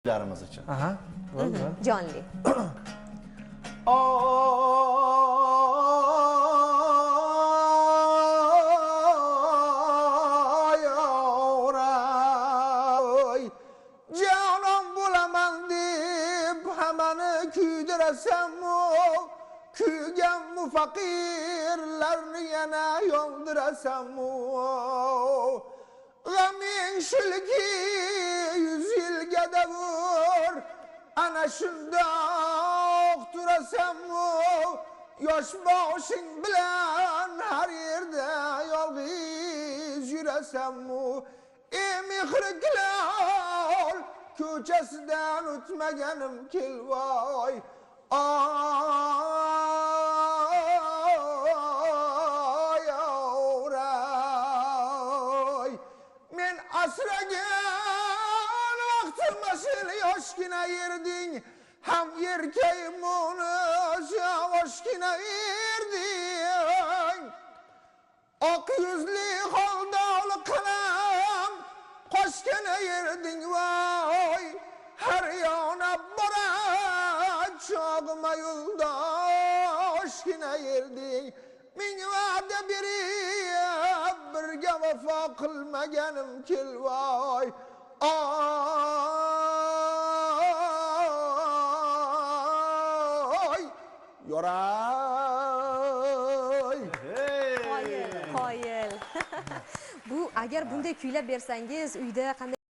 larimiz için. Aha. Bo'ldi. Jonli. Canon bo'laman deb hammani kuydirasan kuygan mu faqirlarni yana yondirasan g'aming shulki 100 yilga davr ana shundoq turasan yosh boshing bilan har yerda yolg'iz yurasan ey mehriklar ko'chasidan o'tmaganim kelvoy ay men asragan vaqtim sil yoshgina yerding ham erkayimni yoshgina erding oq yuzli xoldoli qalam qo'shgina yerding voy har yonab borar chog'ima yo'ldoshgina yerding ming va'da berib birga vafo qilmaganim kelvoy ay yoray Qoyil. Bu agar bunday kuylab bersangiz uyda qanday